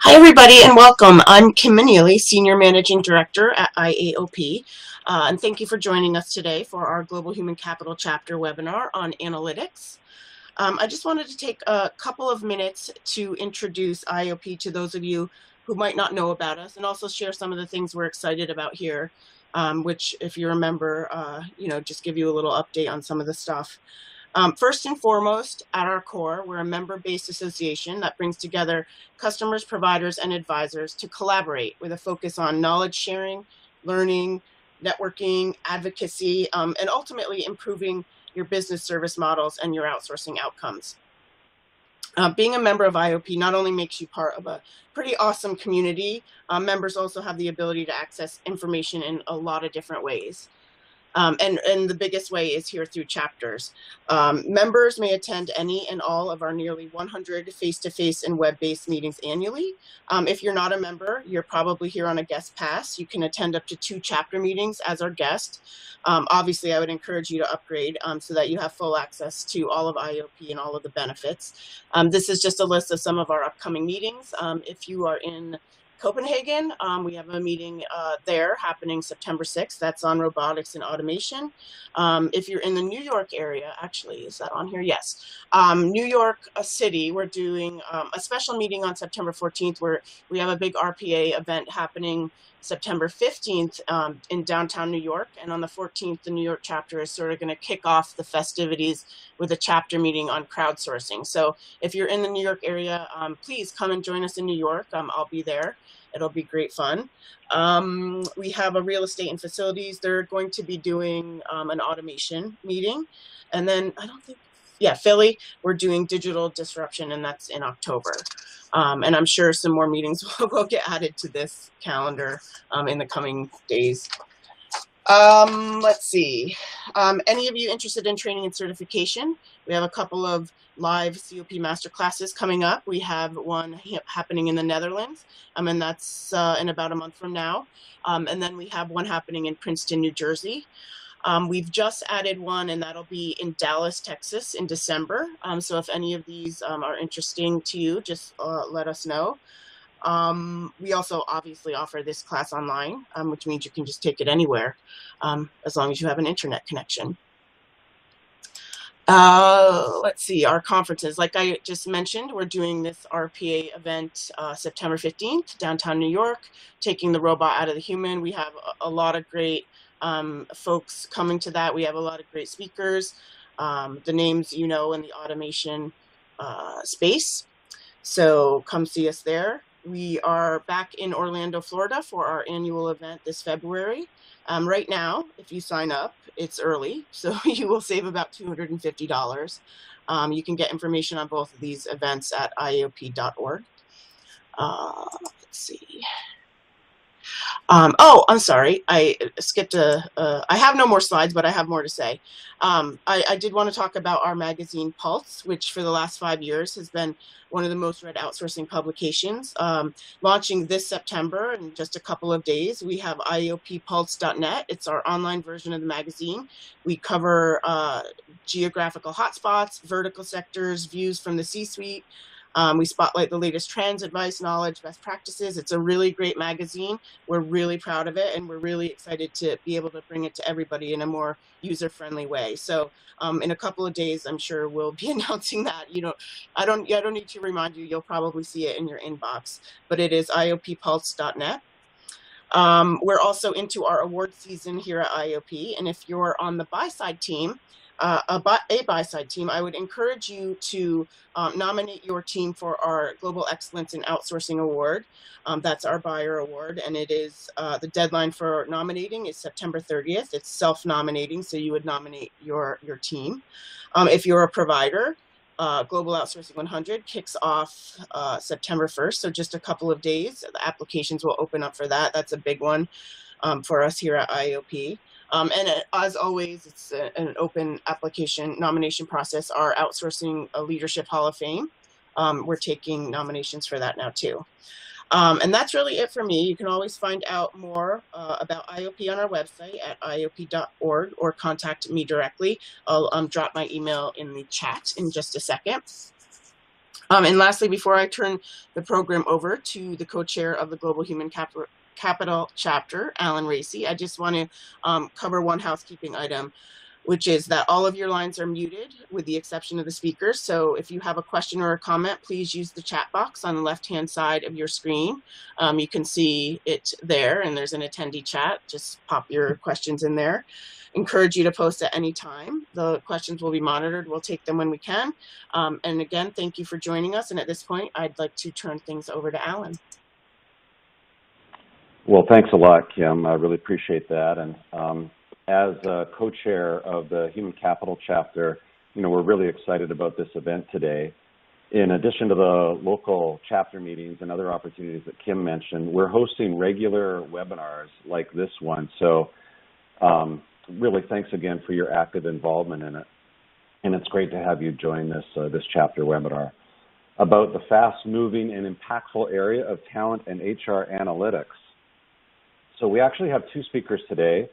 Hi, everybody, and welcome. I'm Kimberly, Senior Managing Director at IAOP, and thank you for joining us today for our Global Human Capital Chapter webinar on analytics. I just wanted to take a couple of minutes to introduce IAOP to those of you who might not know about us, and also share some of the things we're excited about here, which, if you remember, just give you a little update on some of the stuff. First and foremost, at our core, we're a member-based association that brings together customers, providers, and advisors to collaborate with a focus on knowledge sharing, learning, networking, advocacy, and ultimately improving your business service models and your outsourcing outcomes. Being a member of IAOP not only makes you part of a pretty awesome community, members also have the ability to access information in a lot of different ways. And the biggest way is here through chapters. Members may attend any and all of our nearly 100 face-to-face and web-based meetings annually. If you're not a member, you're probably here on a guest pass. You can attend up to 2 chapter meetings as our guest. Obviously, I would encourage you to upgrade so that you have full access to all of IAOP and all of the benefits. This is just a list of some of our upcoming meetings. If you are in Copenhagen, we have a meeting there happening September 6th. That's on robotics and automation. If you're in the New York area, actually, is that on here? Yes. New York City, we're doing a special meeting on September 14th where we have a big RPA event happening September 15th in downtown New York. And on the 14th, the New York chapter is sort of going to kick off the festivities with a chapter meeting on crowdsourcing. So if you're in the New York area, please come and join us in New York. I'll be there. It'll be great fun. We have a real estate and facilities. They're going to be doing an automation meeting. And then Philly, we're doing digital disruption, and that's in October. And I'm sure some more meetings will get added to this calendar in the coming days. Let's see. Any of you interested in training and certification? We have a couple of live COP masterclasses coming up. We have one happening in the Netherlands, and that's in about a month from now. And then we have one happening in Princeton, New Jersey. We've just added one, and that'll be in Dallas, Texas in December. So if any of these are interesting to you, just let us know. We also obviously offer this class online, which means you can just take it anywhere, as long as you have an internet connection. Let's see, our conferences. Like I just mentioned, we're doing this RPA event September 15th, downtown New York, taking the robot out of the human. We have a lot of great folks coming to that. We have a lot of great speakers, the names you know in the automation space. So come see us there. We are back in Orlando, Florida for our annual event this February. Right now, if you sign up, it's early, so you will save about $250. You can get information on both of these events at iaop.org. Let's see. Oh, I'm sorry. I skipped I have no more slides, but I have more to say. I did want to talk about our magazine Pulse, which for the last 5 years has been one of the most read outsourcing publications. Launching this September in just a couple of days, we have IAOPpulse.net. It's our online version of the magazine. We cover geographical hotspots, vertical sectors, views from the C-suite. We spotlight the latest trends, advice, knowledge, best practices. It's a really great magazine. We're really proud of it, and we're really excited to be able to bring it to everybody in a more user-friendly way. So in a couple of days, I'm sure we'll be announcing that. I don't need to remind you. You'll probably see it in your inbox, but it is IAOPpulse.net. We're also into our award season here at IAOP, and if you're on the buy-side team, a buy-side team, I would encourage you to nominate your team for our Global Excellence in Outsourcing Award. That's our buyer award, and it is the deadline for nominating is September 30th. It's self-nominating, so you would nominate your team. If you're a provider, Global Outsourcing 100 kicks off September 1st, so just a couple of days. The applications will open up for that. That's a big one for us here at IAOP. And as always, it's an open application nomination process. Our Outsourcing Leadership Hall of Fame, we're taking nominations for that now too. And that's really it for me. You can always find out more about IAOP on our website at iaop.org or contact me directly. I'll drop my email in the chat in just a second. And lastly, before I turn the program over to the co-chair of the Global Human Capital Chapter, Alan Racy, I just want to cover one housekeeping item, which is that all of your lines are muted with the exception of the speakers. So if you have a question or a comment, please use the chat box on the left-hand side of your screen. You can see it there, and there's an attendee chat. Just pop your questions in there. Encourage you to post at any time. The questions will be monitored. We'll take them when we can. And again, thank you for joining us. And at this point, I'd like to turn things over to Alan. Well, thanks a lot, Kim. I really appreciate that. And as co-chair of the Human Capital Chapter, we're really excited about this event today. In addition to the local chapter meetings and other opportunities that Kim mentioned, we're hosting regular webinars like this one. So really, thanks again for your active involvement in it. And it's great to have you join this chapter webinar about the fast-moving and impactful area of talent and HR analytics. So we actually have two speakers today.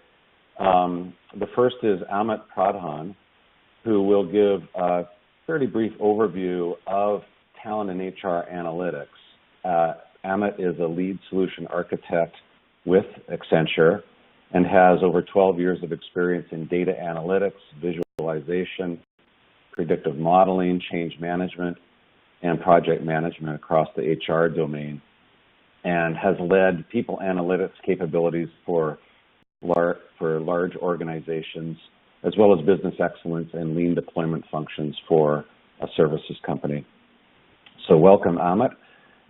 The first is Amit Pradhan, who will give a fairly brief overview of talent and HR analytics. Amit is a lead solution architect with Accenture and has over 12 years of experience in data analytics, visualization, predictive modeling, change management, and project management across the HR domain, and has led people analytics capabilities for large organizations, as well as business excellence and lean deployment functions for a services company. So welcome, Amit.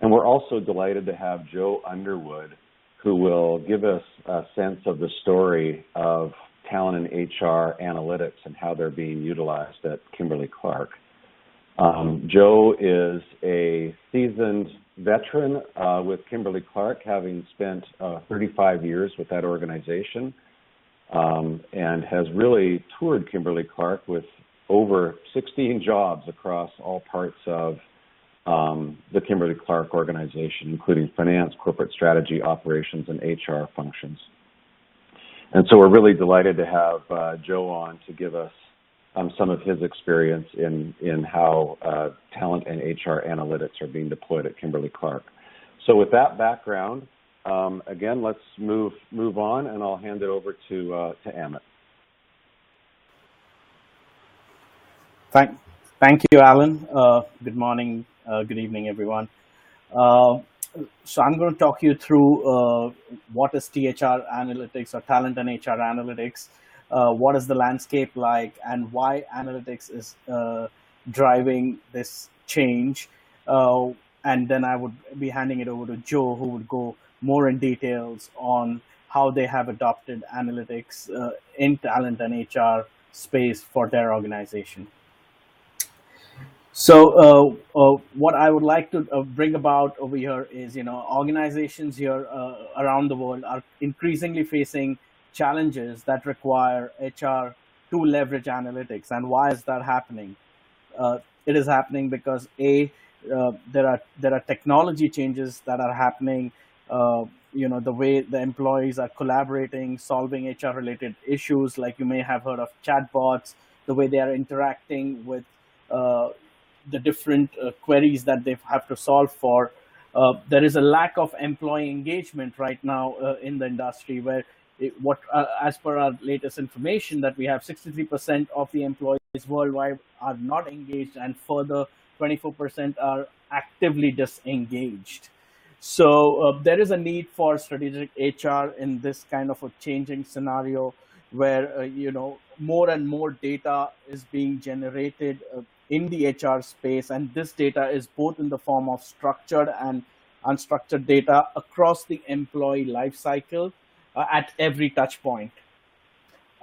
And we're also delighted to have Joe Underwood, who will give us a sense of the story of talent and HR analytics and how they're being utilized at Kimberly-Clark. Joe is a seasoned veteran with Kimberly-Clark, having spent 35 years with that organization, and has really toured Kimberly-Clark with over 16 jobs across all parts of the Kimberly-Clark organization, including finance, corporate strategy, operations, and HR functions. And so we're really delighted to have Joe on to give us some of his experience in how talent and HR analytics are being deployed at Kimberly-Clark. So with that background, again, let's move on, and I'll hand it over to Amit. Thank you, Alan. Good morning, good evening, everyone. So I'm going to talk you through what is THR analytics or talent and HR analytics, what is the landscape like, and why analytics is driving this change. And then I would be handing it over to Joe, who would go more in details on how they have adopted analytics in talent and HR space for their organization. So what I would like to bring about over here is, organizations here around the world are increasingly facing challenges that require HR to leverage analytics. And why is that happening? It is happening because there are technology changes that are happening. The way the employees are collaborating, solving HR related issues, like you may have heard of chatbots, the way they are interacting with the different queries that they have to solve for. There is a lack of employee engagement right now in the industry, where as per our latest information that we have, 63% of the employees worldwide are not engaged, and further 24% are actively disengaged. So there is a need for strategic HR in this kind of a changing scenario, where more and more data is being generated in the HR space, and this data is both in the form of structured and unstructured data across the employee life cycle at every touch point.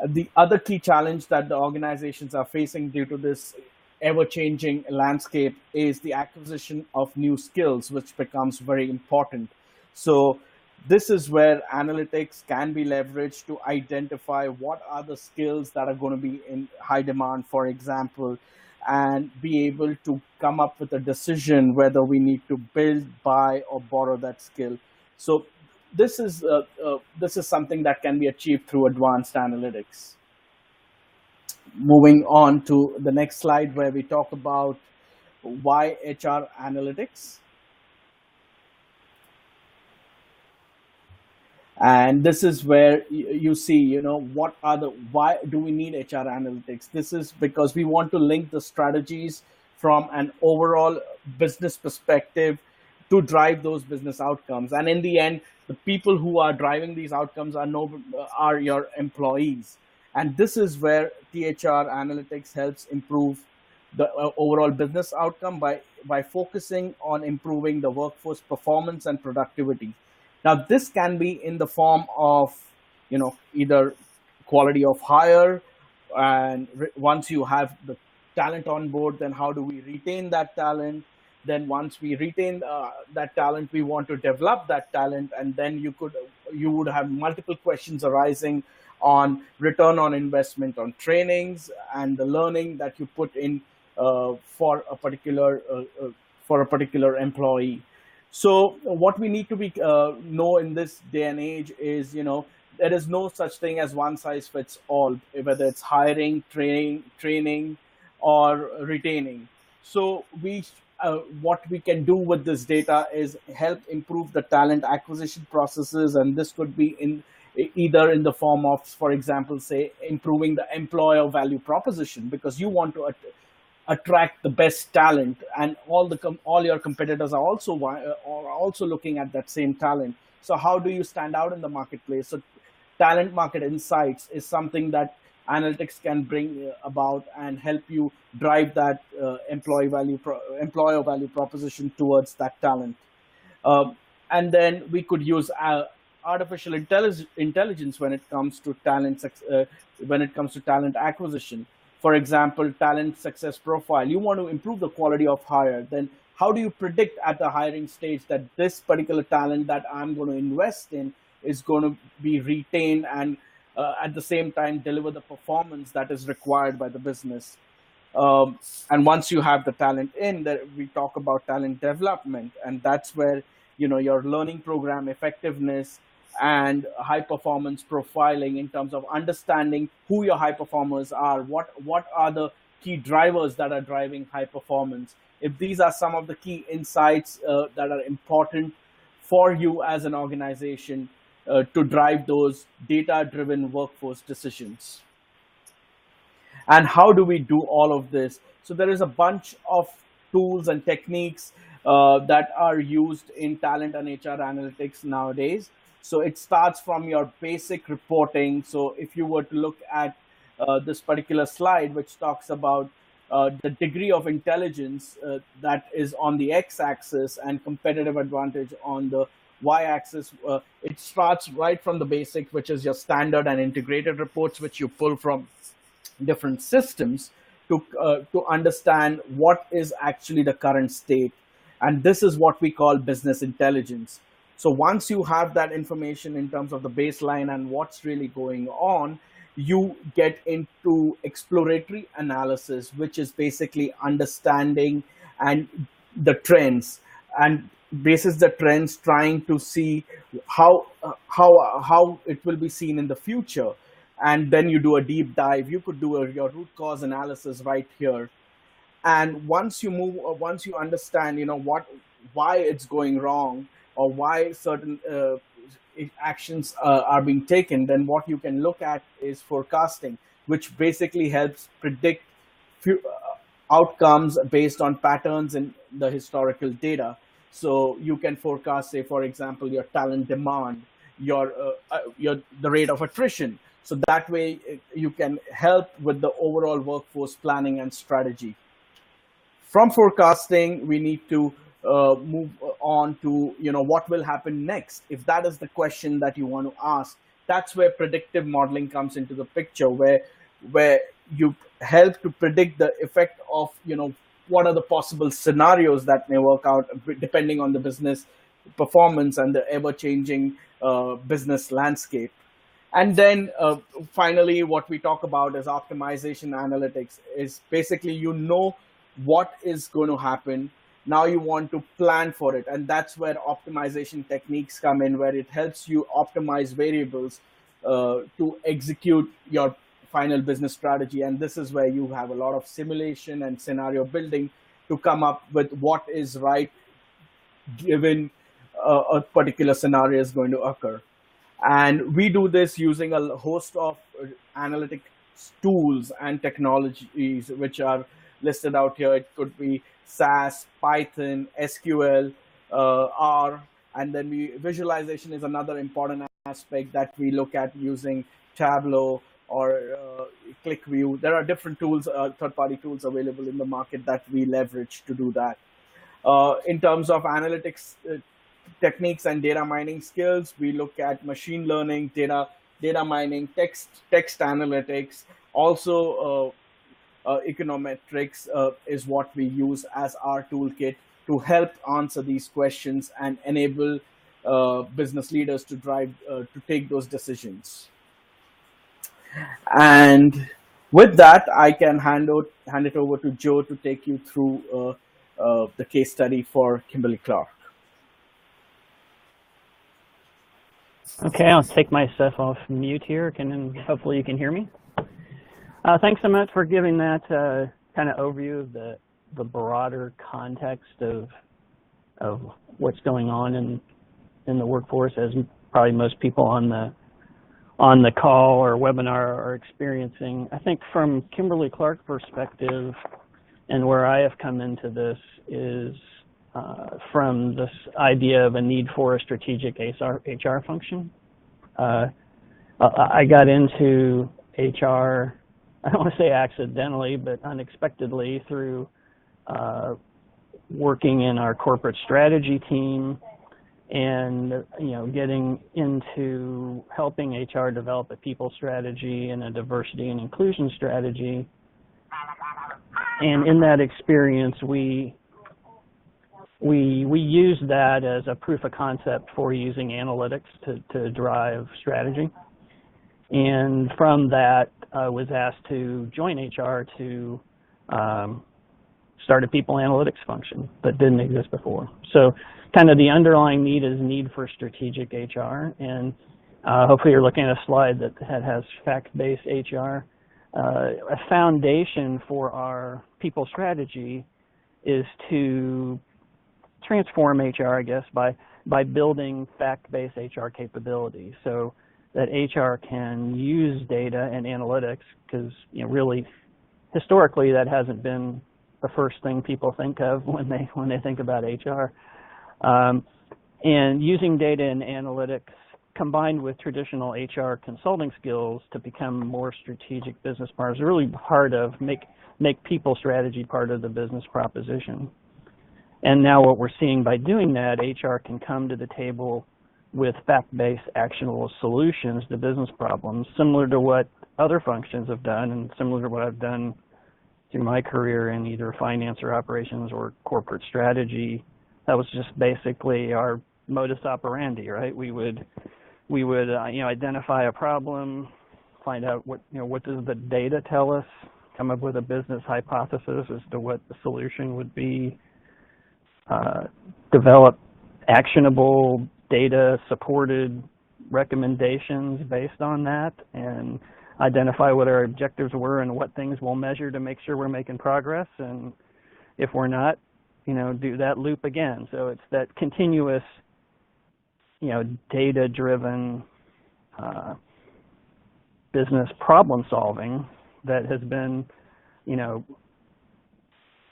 The other key challenge that the organizations are facing due to this ever-changing landscape is the acquisition of new skills, which becomes very important. So this is where analytics can be leveraged to identify what are the skills that are going to be in high demand, for example, and be able to come up with a decision whether we need to build, buy, or borrow that skill. So this is something that can be achieved through advanced analytics. Moving on to the next slide, where we talk about why HR analytics. And this is where you see, why do we need HR analytics? This is because we want to link the strategies from an overall business perspective to drive those business outcomes. And in the end, the people who are driving these outcomes are your employees. And this is where THR analytics helps improve the overall business outcome by focusing on improving the workforce performance and productivity. Now, this can be in the form of, either quality of hire, and once you have the talent on board, then how do we retain that talent? Then once we retain that talent, we want to develop that talent, and then you would have multiple questions arising on return on investment on trainings and the learning that you put in for a particular employee. So what we need to know in this day and age is, there is no such thing as one size fits all, whether it's hiring, training, or retaining. So what we can do with this data is help improve the talent acquisition processes, and this could be either in the form of, for example, say improving the employer value proposition, because you want to attract the best talent, and all your competitors are also looking at that same talent. So how do you stand out in the marketplace? So talent market insights is something that analytics can bring about and help you drive that employer value proposition towards that talent. And then we could use artificial intelligence when it comes to talent acquisition. For example, talent success profile. You want to improve the quality of hire. Then how do you predict at the hiring stage that this particular talent that I'm going to invest in is going to be retained and at the same time deliver the performance that is required by the business? And once you have the talent in, we talk about talent development, and that's where your learning program effectiveness and high performance profiling in terms of understanding who your high performers are, what are the key drivers that are driving high performance. If these are some of the key insights that are important for you as an organization to drive those data-driven workforce decisions. And how do we do all of this? So there is a bunch of tools and techniques that are used in talent and HR analytics nowadays. So it starts from your basic reporting. So if you were to look at this particular slide, which talks about the degree of intelligence that is on the x-axis and competitive advantage on the y-axis, it starts right from the basic, which is your standard and integrated reports, which you pull from different systems to understand what is actually the current state. And this is what we call business intelligence. So once you have that information in terms of the baseline and what's really going on, you get into exploratory analysis, which is basically understanding and the trends, and basis the trends, trying to see how it will be seen in the future. And then you do a deep dive. You could do your root cause analysis right here. And once you understand, why it's going wrong, or why certain actions are being taken, then what you can look at is forecasting, which basically helps predict outcomes based on patterns in the historical data. So you can forecast, say, for example, your talent demand, the rate of attrition. So that way you can help with the overall workforce planning and strategy. From forecasting, we need to move on to what will happen next. If that is the question that you want to ask, that's where predictive modeling comes into the picture, where you help to predict the effect of what are the possible scenarios that may work out depending on the business performance and the ever-changing business landscape. And then finally, what we talk about is optimization analytics. Is basically what is going to happen. Now you want to plan for it, and that's where optimization techniques come in, where it helps you optimize variables to execute your final business strategy. And this is where you have a lot of simulation and scenario building to come up with what is right given a particular scenario is going to occur. And we do this using a host of analytic tools and technologies which are listed out here. It could be SAS, Python, SQL, R, and then visualization is another important aspect that we look at using Tableau or ClickView. There are different tools, third-party tools available in the market that we leverage to do that. In terms of analytics techniques and data mining skills, we look at machine learning, data mining, text analytics. Also, econometrics is what we use as our toolkit to help answer these questions and enable business leaders to take those decisions. And with that, I can hand it over to Joe to take you through the case study for Kimberly Clark. Okay, I'll take myself off mute here, and hopefully you can hear me. Thanks so much for giving that kind of overview of the broader context of what's going on in the workforce, as probably most people on the call or webinar are experiencing. I think from Kimberly Clark's perspective, and where I have come into this is from this idea of a need for a strategic HR function. I got into HR, I don't want to say accidentally, but unexpectedly through working in our corporate strategy team and getting into helping HR develop a people strategy and a diversity and inclusion strategy. And in that experience, we used that as a proof of concept for using analytics to drive strategy. And from that, I was asked to join HR to start a people analytics function that didn't exist before. So kind of the underlying need is need for strategic HR. And hopefully you're looking at a slide that has fact-based HR. A foundation for our people strategy is to transform HR, I guess, by building fact-based HR capabilities so that HR can use data and analytics, because really historically that hasn't been the first thing people think of when they think about HR. And using data and analytics combined with traditional HR consulting skills to become more strategic business partners are really part of make people strategy part of the business proposition. And now what we're seeing by doing that, HR can come to the table with fact-based actionable solutions to business problems, similar to what other functions have done and similar to what I've done through my career in either finance or operations or corporate strategy. That was just basically our modus operandi, right? We would identify a problem, find out what does the data tell us, come up with a business hypothesis as to what the solution would be, develop actionable data-supported recommendations based on that, and identify what our objectives were and what things we'll measure to make sure we're making progress. And if we're not, do that loop again. So it's that continuous, data-driven business problem solving that has been,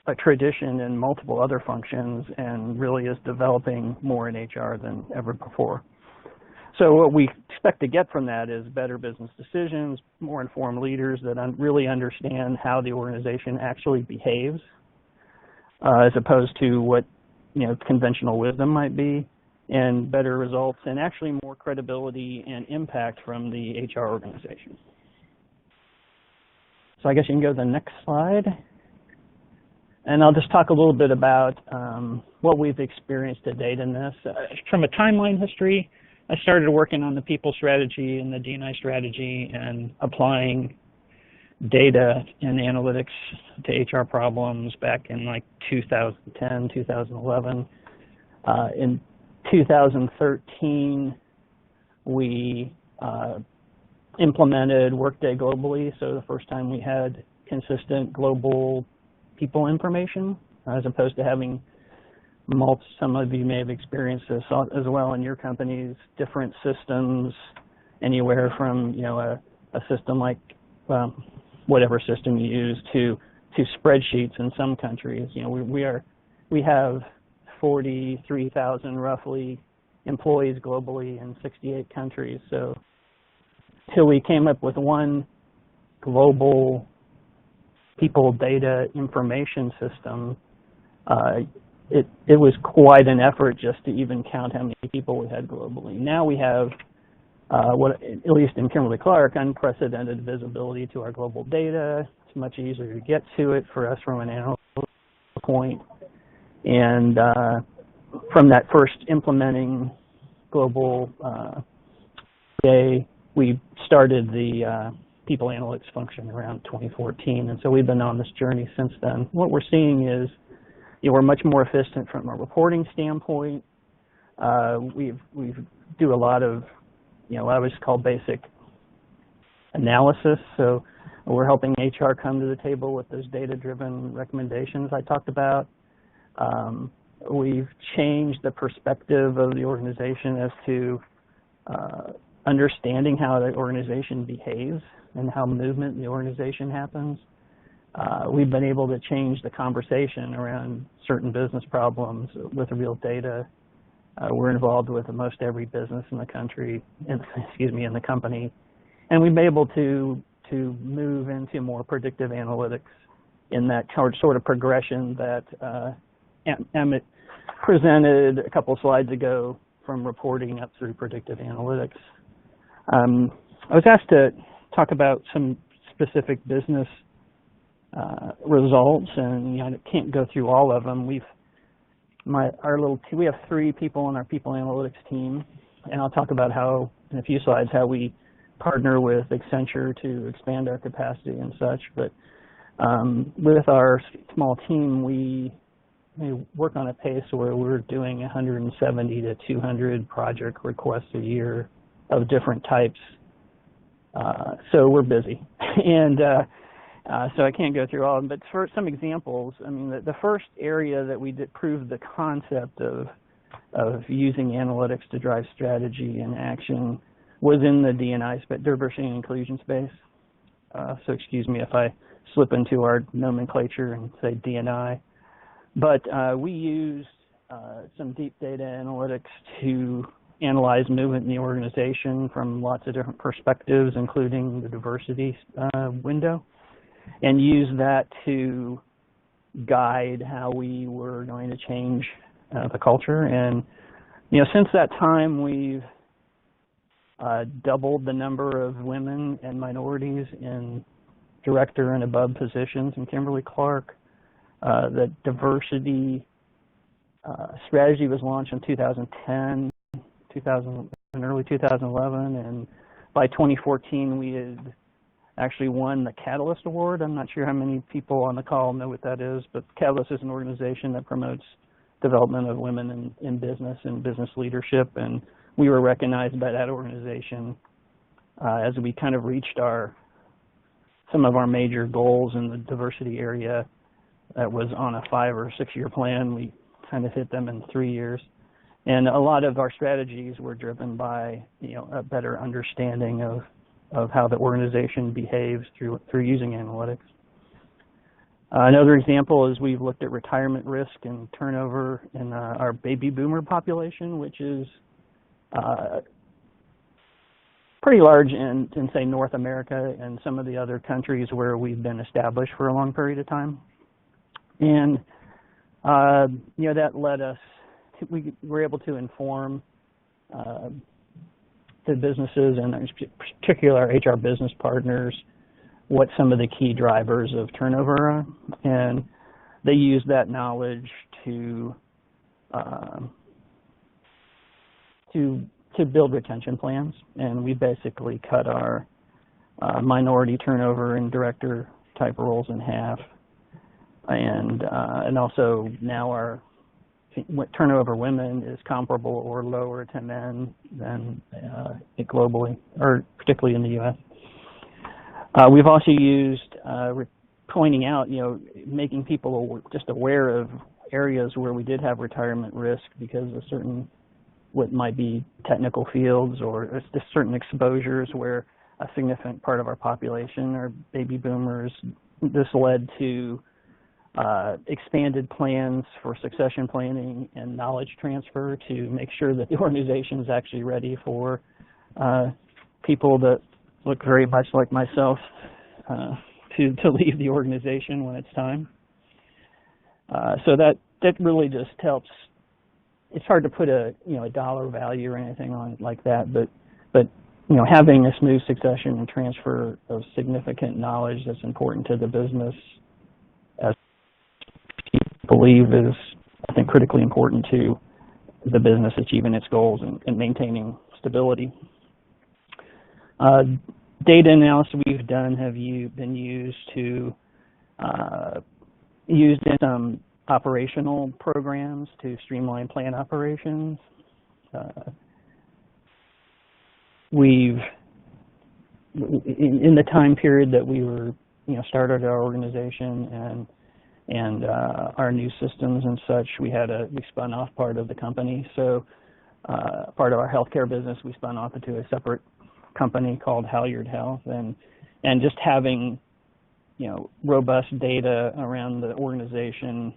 a tradition in multiple other functions and really is developing more in HR than ever before. So what we expect to get from that is better business decisions, more informed leaders that really understand how the organization actually behaves, as opposed to what conventional wisdom might be, and better results and actually more credibility and impact from the HR organization. So I guess you can go to the next slide. And I'll just talk a little bit about what we've experienced to date in this. From a timeline history, I started working on the people strategy and the D&I strategy and applying data and analytics to HR problems back in like 2010, 2011. In 2013, we implemented Workday globally, so the first time we had consistent global people information as opposed to having some of you may have experienced this as well in your companies, different systems, anywhere from, you know, a system like, well, whatever system you use to spreadsheets in some countries. You know, we have 43,000 roughly employees globally in 68 countries. So till we came up with one global people data information system, it was quite an effort just to even count how many people we had globally. Now we have, at least in Kimberly-Clark, unprecedented visibility to our global data. It's much easier to get to it for us from an analytical point. And from that first implementing global day, we started the people analytics function around 2014, and so we've been on this journey since then. What we're seeing is, you know, we're much more efficient from a reporting standpoint. We do a lot of, you know, what I would call basic analysis. So we're helping HR come to the table with those data-driven recommendations I talked about. We've changed the perspective of the organization as to understanding how the organization behaves and how movement in the organization happens. We've been able to change the conversation around certain business problems with real data. We're involved with most every business in the country, in the company, and we've been able to move into more predictive analytics in that sort of progression that Emmett presented a couple slides ago, from reporting up through predictive analytics. I was asked to talk about some specific business results, and you know, I can't go through all of them. We have 3 people on our people analytics team, and I'll talk about how, in a few slides, how we partner with Accenture to expand our capacity and such. But with our small team, we work on a pace where we're doing 170 to 200 project requests a year of different types. So we're busy, and so I can't go through all of them. But for some examples, I mean, the first area that we did prove the concept of using analytics to drive strategy and action was in the D&I space, diversity and inclusion space. So excuse me if I slip into our nomenclature and say D&I. But we used some deep data analytics to analyze movement in the organization from lots of different perspectives, including the diversity window, and use that to guide how we were going to change the culture. And you know, since that time, we've doubled the number of women and minorities in director and above positions in Kimberly-Clark. The diversity strategy was launched in 2010, in early 2011, and by 2014 we had actually won the Catalyst Award. I'm not sure how many people on the call know what that is, but Catalyst is an organization that promotes development of women in business and business leadership, and we were recognized by that organization as we kind of reached some of our major goals in the diversity area. That was on a 5 or 6 year plan. We kind of hit them in 3 years, and a lot of our strategies were driven by, you know, a better understanding of how the organization behaves through using analytics. Another example is we've looked at retirement risk and turnover in our baby boomer population, which is pretty large in say North America and some of the other countries where we've been established for a long period of time. And you know, that led us we were able to inform the businesses, and in particular our HR business partners, what some of the key drivers of turnover are, and they use that knowledge to build retention plans. And we basically cut our minority turnover and director type roles in half, and also now our turnover women is comparable or lower to men than globally, or particularly in the U.S. We've also used pointing out, making people just aware of areas where we did have retirement risk because of certain, what might be technical fields or just certain exposures where a significant part of our population are baby boomers. This led to expanded plans for succession planning and knowledge transfer to make sure that the organization is actually ready for people that look very much like myself to leave the organization when it's time. So that really just helps. It's hard to put a dollar value or anything on it like that, but having a smooth succession and transfer of significant knowledge that's important to the business, as people believe, is, I think, critically important to the business achieving its goals and maintaining stability. Data analysis we've done have been used in some operational programs to streamline plant operations. In the time period that we were, started our organization and our new systems and such, we spun off part of the company. So part of our healthcare business, we spun off into a separate company called Halyard Health, and just having robust data around the organization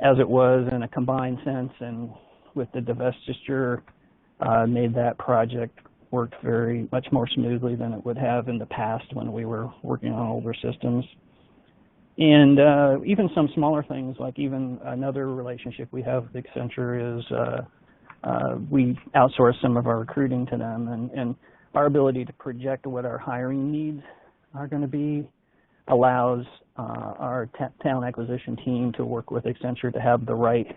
as it was in a combined sense, and with the divestiture, made that project work very much more smoothly than it would have in the past when we were working on older systems. And even some smaller things, like even another relationship we have with Accenture is we outsource some of our recruiting to them, and our ability to project what our hiring needs are going to be allows our talent acquisition team to work with Accenture to have the right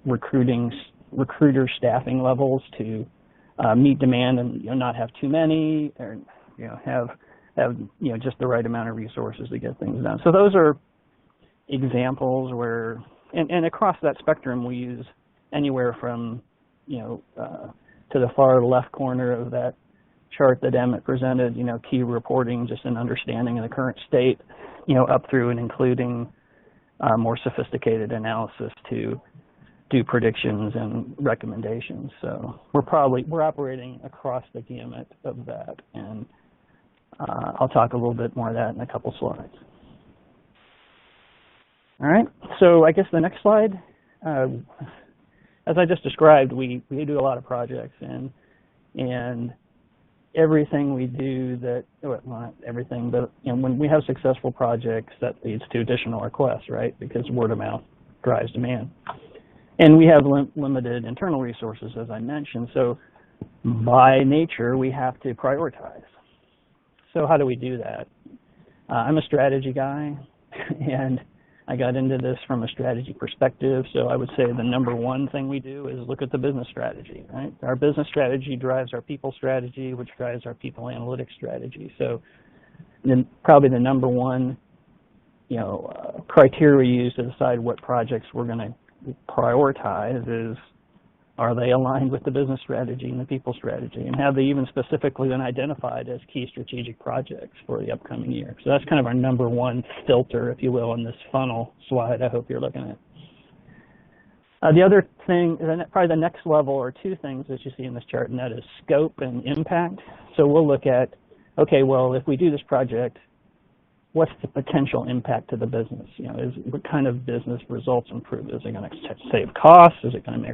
recruiter staffing levels to meet demand and not have too many, or have just the right amount of resources to get things done. So those are examples where, and across that spectrum, we use anywhere from to the far left corner of that chart that Emmett presented, key reporting, just an understanding of the current state, up through and including more sophisticated analysis to do predictions and recommendations. So we're operating across the gamut of that, and I'll talk a little bit more of that in a couple slides. All right, so I guess the next slide, as I just described, we do a lot of projects, and everything we do well, not everything, but when we have successful projects, that leads to additional requests, right? Because word of mouth drives demand. And we have limited internal resources, as I mentioned, so by nature, we have to prioritize. So how do we do that? I'm a strategy guy, and I got into this from a strategy perspective, so I would say the number one thing we do is look at the business strategy, right? Our business strategy drives our people strategy, which drives our people analytics strategy. So then probably the number one, criteria we use to decide what projects we're going to prioritize is, are they aligned with the business strategy and the people strategy, and have they even specifically been identified as key strategic projects for the upcoming year? So that's kind of our number one filter, if you will, in this funnel slide I hope you're looking at. The other thing, probably the next level, or two things that you see in this chart, and that is scope and impact. So we'll look at, okay, well, if we do this project, what's the potential impact to the business? What kind of business results improve? Is it going to save costs? Is it going to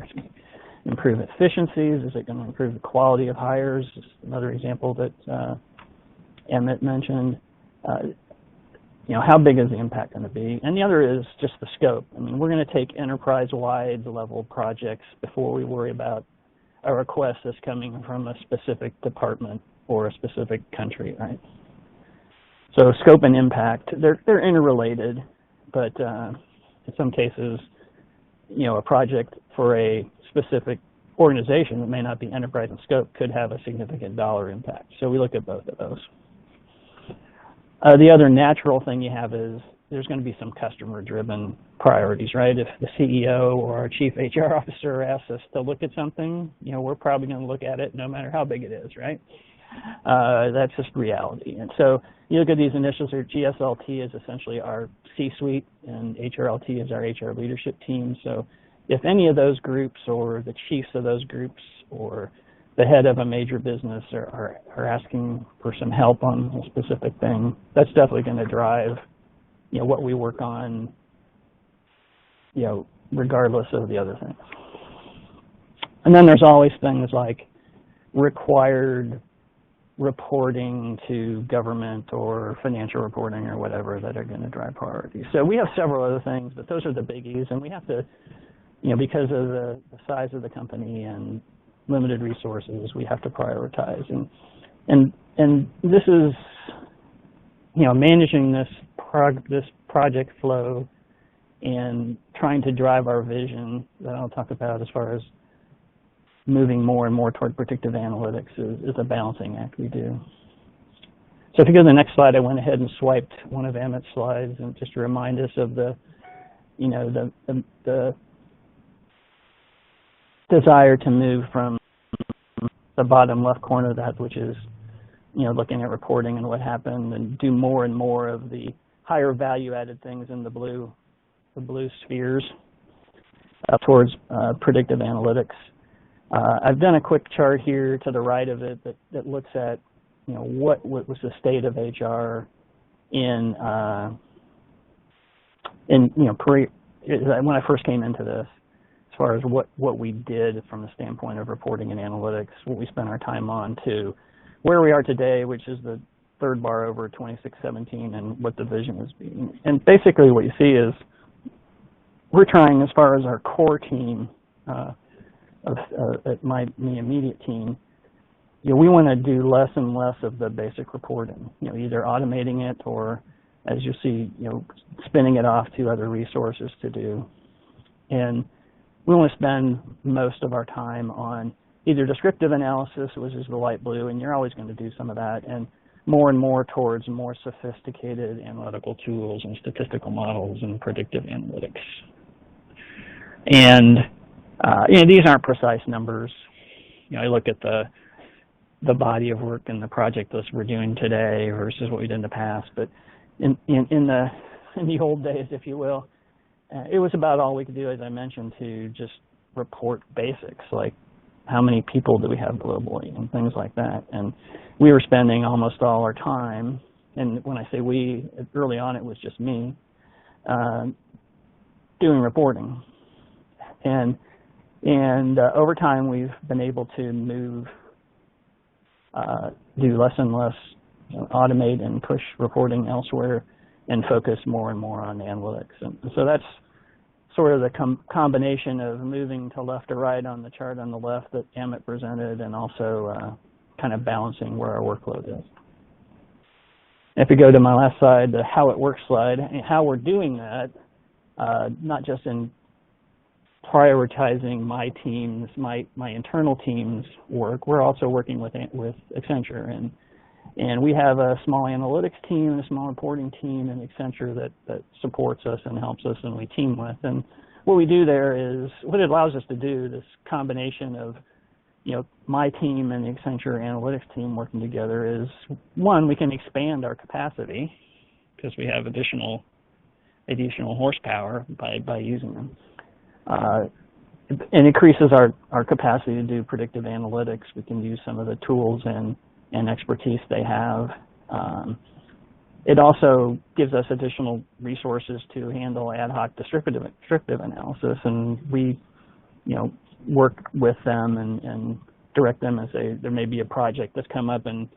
improve efficiencies? Is it going to improve the quality of hires? Just another example that Emmett mentioned. How big is the impact going to be? And the other is just the scope. I mean, we're going to take enterprise-wide level projects before we worry about a request that's coming from a specific department or a specific country, right? So scope and impact, they're interrelated, but in some cases, a project for a specific organization that may not be enterprise in scope could have a significant dollar impact. So we look at both of those. The other natural thing you have is there's going to be some customer-driven priorities, right? If the CEO or our chief HR officer asks us to look at something, we're probably going to look at it no matter how big it is, right? That's just reality. And so you look at these initials here, GSLT is essentially our C-suite, and HRLT is our HR leadership team. So if any of those groups or the chiefs of those groups or the head of a major business are asking for some help on a specific thing, that's definitely going to drive, what we work on, regardless of the other things. And then there's always things like required reporting to government or financial reporting or whatever that are going to drive priorities. So we have several other things, but those are the biggies, and we have to, because of the size of the company and limited resources, we have to prioritize. And this is, managing this project flow and trying to drive our vision that I'll talk about as far as moving more and more toward predictive analytics is a balancing act we do. So if you go to the next slide, I went ahead and swiped one of Amit's slides and just to remind us of the desire to move from the bottom left corner of that, which is, looking at reporting and what happened, and do more and more of the higher value-added things in the blue spheres up towards predictive analytics. I've done a quick chart here to the right of it that looks at, what was the state of HR when I first came into this, as far as what we did from the standpoint of reporting and analytics, what we spent our time on, to where we are today, which is the third bar over 2617, and what the vision is being. And basically what you see is we're trying, as far as our core team, at my immediate team, we want to do less and less of the basic reporting, either automating it or, as you see, spinning it off to other resources to do. And we want to spend most of our time on either descriptive analysis, which is the light blue, and you're always going to do some of that, and more towards more sophisticated analytical tools and statistical models and predictive analytics. And these aren't precise numbers. I look at the body of work and the project list we're doing today versus what we did in the past. But in the old days, if you will, it was about all we could do, as I mentioned, to just report basics like how many people do we have globally and things like that. And we were spending almost all our time, and when I say we, early on it was just me, doing reporting. And over time, we've been able to move, do less and less, automate and push reporting elsewhere, and focus more and more on analytics. And so that's sort of the combination of moving to left or right on the chart on the left that Amit presented, and also kind of balancing where our workload is. If you go to my last slide, the how it works slide, and how we're doing that, not just in prioritizing my teams, my internal team's work. We're also working with Accenture, and we have a small analytics team and a small reporting team in Accenture that supports us and helps us, and we team with. And what we do there is, what it allows us to do, this combination of, my team and the Accenture analytics team working together, is, one, we can expand our capacity because we have additional horsepower by using them. It increases our capacity to do predictive analytics. We can use some of the tools and expertise they have. It also gives us additional resources to handle ad hoc descriptive analysis, and we, work with them and direct them and say there may be a project that's come up, and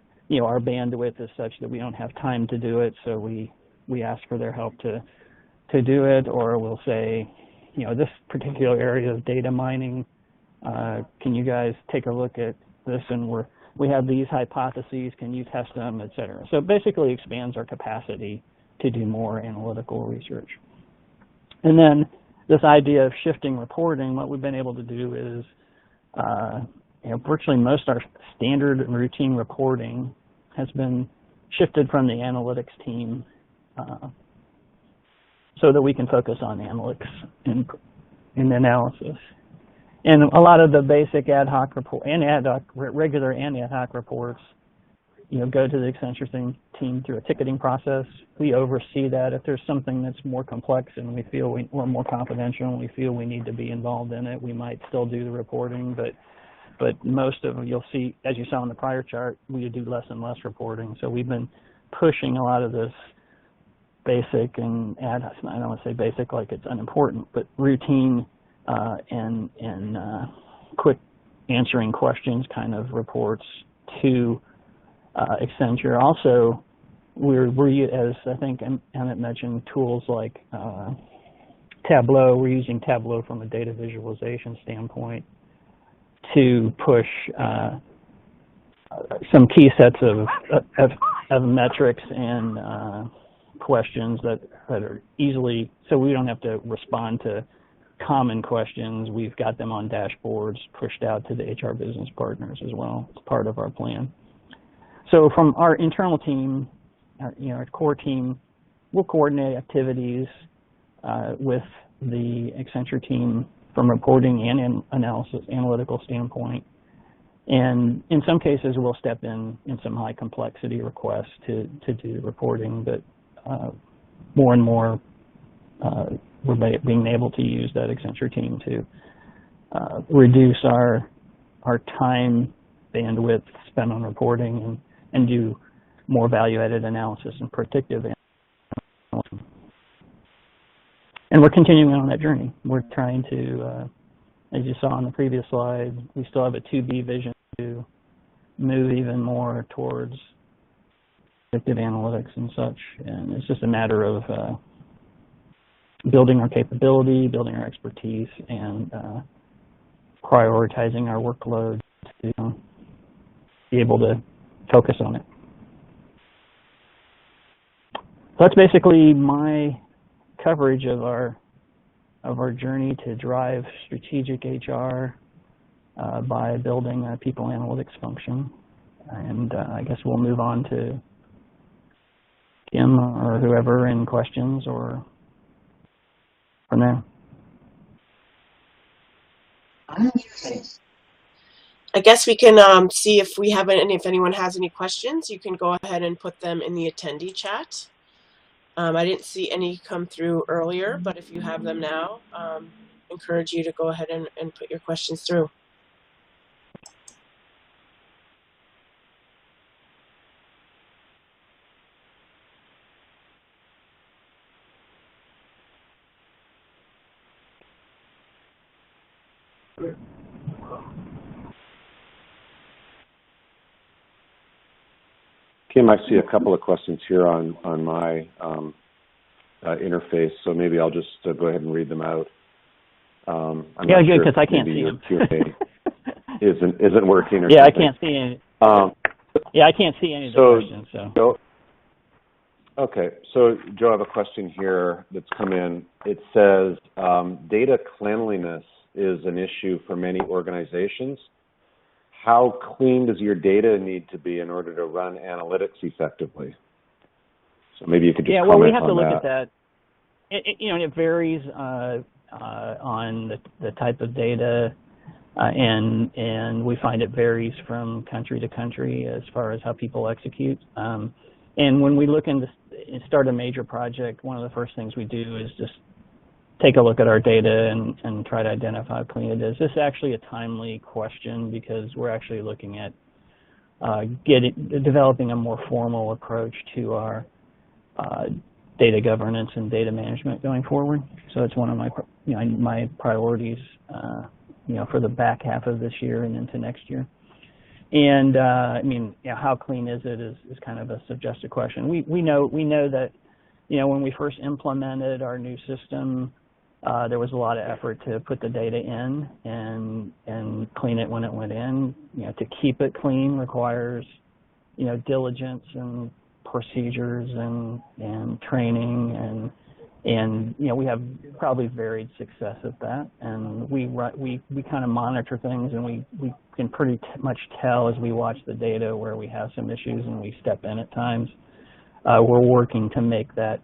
our bandwidth is such that we don't have time to do it, so we ask for their help to do it, or we'll say, this particular area of data mining, can you guys take a look at this, and we have these hypotheses, can you test them, et cetera. So it basically expands our capacity to do more analytical research. And then this idea of shifting reporting, what we've been able to do is, virtually most of our standard and routine reporting has been shifted from the analytics team so that we can focus on analytics and analysis. And a lot of the basic ad hoc report and regular and ad hoc reports go to the Accenture team through a ticketing process. We oversee that. If there's something that's more complex and we feel we're more confidential and we feel we need to be involved in it, we might still do the reporting. But most of them, you'll see, as you saw in the prior chart, we do less and less reporting. So we've been pushing a lot of this basic and I don't want to say basic like it's unimportant, but routine and quick answering questions kind of reports to Accenture. Also, we're as I think Emmett mentioned, tools like Tableau. We're using Tableau from a data visualization standpoint to push some key sets of metrics and questions that are easily, so we don't have to respond to common questions. We've got them on dashboards pushed out to the HR business partners as well. It's part of our plan. So from our internal team, our core team, we'll coordinate activities with the Accenture team from reporting and analysis, analytical standpoint. And in some cases, we'll step in some high complexity requests to do reporting, but more and more we're being able to use that Accenture team to reduce our time bandwidth spent on reporting and do more value-added analysis and predictive analysis. And we're continuing on that journey. We're trying to, as you saw on the previous slide, we still have a 2B vision to move even more towards predictive analytics and such. And it's just a matter of building our capability, building our expertise, and prioritizing our workload to be able to focus on it. So that's basically my coverage of our journey to drive strategic HR by building a people analytics function. And I guess we'll move on to Kim or whoever in questions or from there. I guess we can see if we have any, if anyone has any questions, you can go ahead and put them in the attendee chat. I didn't see any come through earlier, but if you have them now, encourage you to go ahead and put your questions through. Kim, I see a couple of questions here on my interface, so maybe I'll just go ahead and read them out. Yeah, good, because I can't see them. Q&A isn't working or yeah, something. I can't see any. Yeah, I can't see any of the questions. So. Okay, so Joe, I have a question here that's come in. It says data cleanliness is an issue for many organizations. How clean does your data need to be in order to run analytics effectively? So maybe you could just comment on that. Yeah, well, we have to look at that. It varies on the type of data, and we find it varies from country to country as far as how people execute. And when we look into start a major project, one of the first things we do is just take a look at our data and try to identify how clean it is. This is actually a timely question because we're actually looking at developing a more formal approach to our data governance and data management going forward. So it's one of my priorities, for the back half of this year and into next year. And how clean is it is kind of a suggested question. We know that when we first implemented our new system, there was a lot of effort to put the data in and clean it when it went in. To keep it clean requires, diligence and procedures and training and we have probably varied success at that. And we kind of monitor things, and we can pretty much tell as we watch the data where we have some issues, and we step in at times. We're working to make that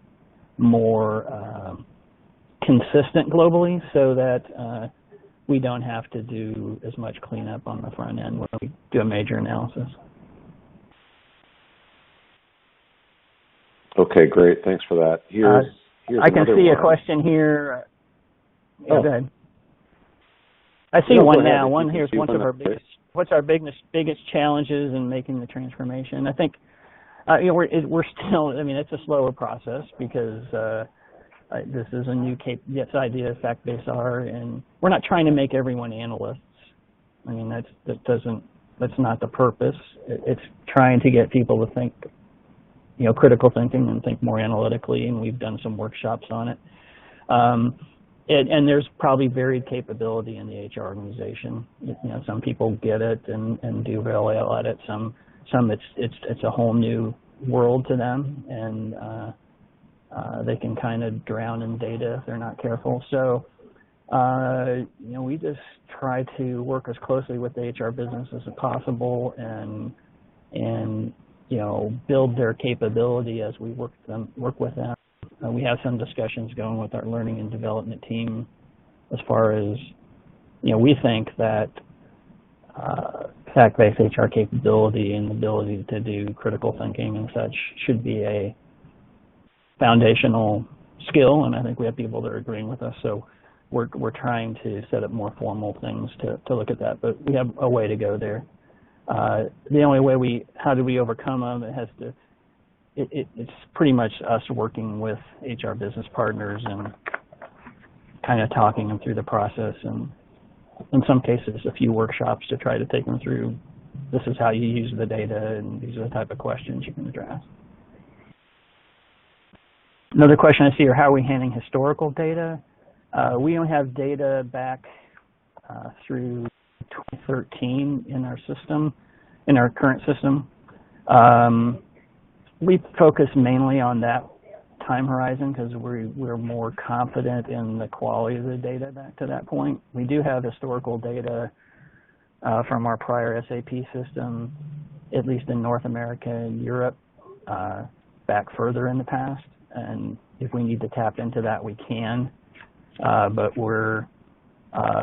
more consistent globally so that we don't have to do as much cleanup on the front end when we do a major analysis. Okay, great. Thanks for that. Here's I can see one. a question here. Oh. Go ahead. I see one now. One here's what's our biggest challenges in making the transformation? I think we're still. I mean, it's a slower process because this is a new idea of fact-based R, and we're not trying to make everyone analysts. I mean, that's not the purpose. It's trying to get people to think, critical thinking and think more analytically, and we've done some workshops on it. And there's probably varied capability in the HR organization. Some people get it and do very well at it. Some it's a whole new world to them, and they can kind of drown in data if they're not careful. So we just try to work as closely with the HR business as possible, and build their capability as we work with them. We have some discussions going with our learning and development team as far as, we think that fact-based HR capability and ability to do critical thinking and such should be a foundational skill, and I think we have people that are agreeing with us. So we're trying to set up more formal things to look at that, but we have a way to go there. The only way how do we overcome them? It's pretty much us working with HR business partners and kind of talking them through the process, and in some cases a few workshops to try to take them through, this is how you use the data and these are the type of questions you can address. Another question I see are how are we handling historical data? We only have data back through 2013 in our system, in our current system. We focus mainly on that time horizon because we're more confident in the quality of the data back to that point. We do have historical data from our prior SAP system, at least in North America and Europe, back further in the past. And if we need to tap into that, we can. But we're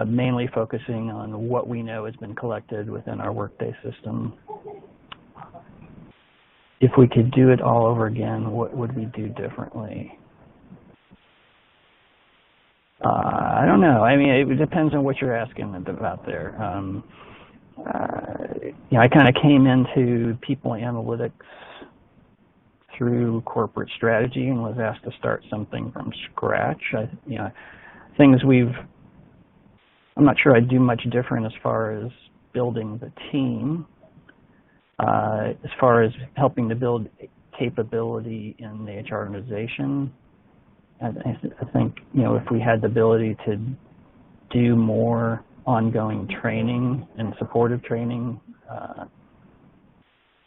mainly focusing on what we know has been collected within our Workday system. If we could do it all over again, what would we do differently? I don't know. I mean, it depends on what you're asking about there. I kind of came into people analytics through corporate strategy and was asked to start something from scratch. I'm not sure I'd do much different as far as building the team. As far as helping to build capability in the HR organization, I think, if we had the ability to do more ongoing training and supportive training,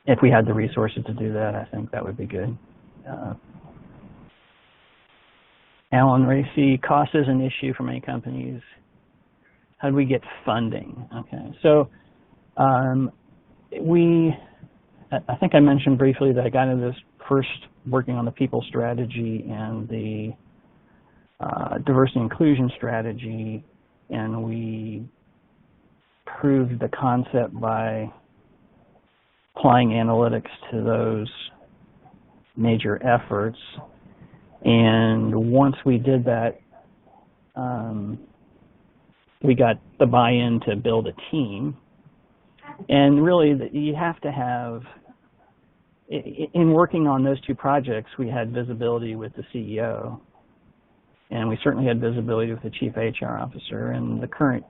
if we had the resources to do that, I think that would be good. Alan Racy, cost is an issue for many companies. How do we get funding? Okay, so I think I mentioned briefly that I got into this first working on the people strategy and the diversity inclusion strategy, and we proved the concept by applying analytics to those major efforts. And once we did that, we got the buy-in to build a team. And really, you have to have, in working on those two projects, we had visibility with the CEO, and we certainly had visibility with the Chief HR Officer, and the current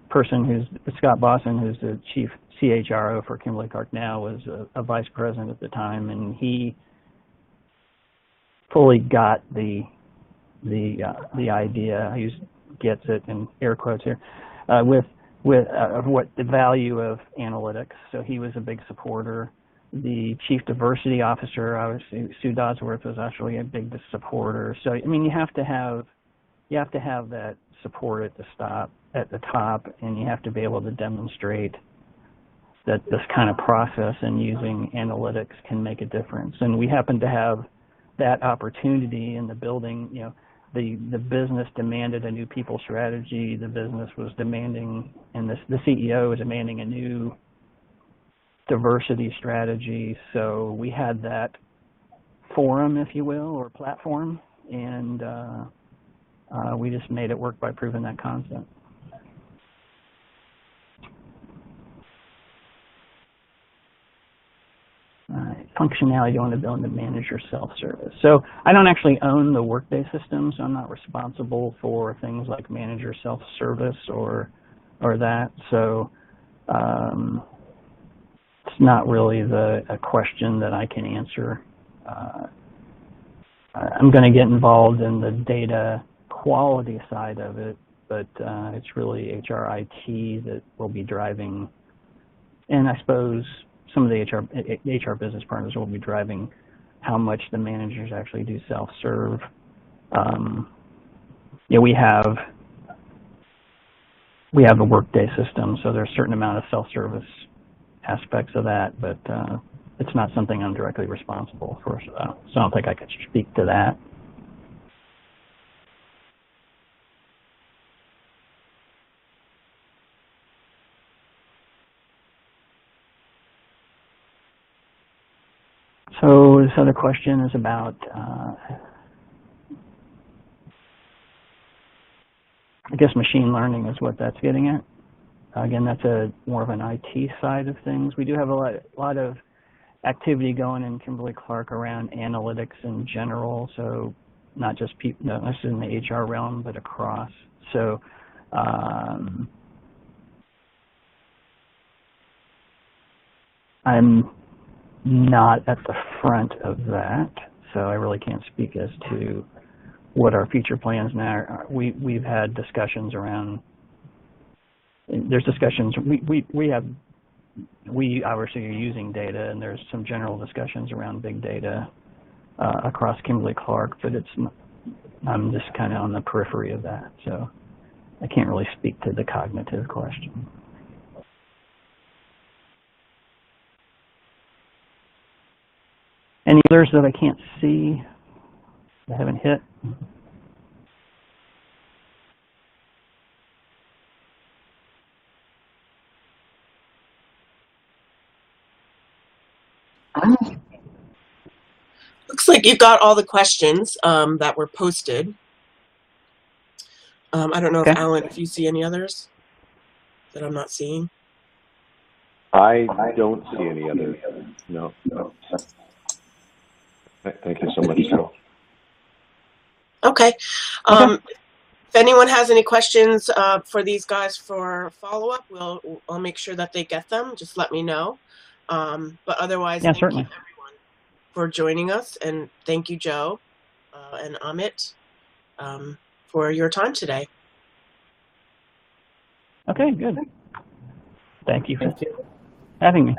person Scott Bosson, who's the Chief CHRO for Kimberly Clark now, was a Vice President at the time, and he fully got the idea. I use gets it in air quotes here, with what the value of analytics. So he was a big supporter. The Chief Diversity Officer, obviously Sue Dodsworth, was actually a big supporter. So I mean, you have to have that support at the top, and you have to be able to demonstrate that this kind of process and using analytics can make a difference. And we happen to have that opportunity in the building. The business demanded a new people strategy. The business was demanding, and the CEO was demanding a new diversity strategy. So we had that forum, if you will, or platform, and we just made it work by proving that concept. Functionality you want to be able to manage your self-service. So I don't actually own the Workday system, so I'm not responsible for things like manager self-service or that. So it's not really a question that I can answer. I'm going to get involved in the data quality side of it, but it's really HRIT that will be driving, and I suppose some of the HR business partners will be driving how much the managers actually do self-serve. We have a Workday system, so there's a certain amount of self-service aspects of that, but it's not something I'm directly responsible for, so I don't think I could speak to that. So this other question is about, I guess machine learning is what that's getting at. Again, that's more of an IT side of things. We do have a lot of activity going in Kimberly-Clark around analytics in general, so not just people, not necessarily in the HR realm, but across. So I'm not at the front of that, so I really can't speak as to what our future plans now are. We've had discussions around, there's discussions, we obviously are using data, and there's some general discussions around big data across Kimberly-Clark, but I'm just kind of on the periphery of that, so I can't really speak to the cognitive question. Any others that I can't see that haven't hit? Looks like you got all the questions that were posted. I don't know Okay. if Alan, if you see any others that I'm not seeing. I don't see any others. No. Thank you so much, Joe. Okay. Okay. If anyone has any questions for these guys for follow-up, I'll make sure that they get them. Just let me know. But otherwise, Yeah, thank certainly. you everyone for joining us, and thank you, Joe and Amit, for your time today. Okay, good. Thank you for having me.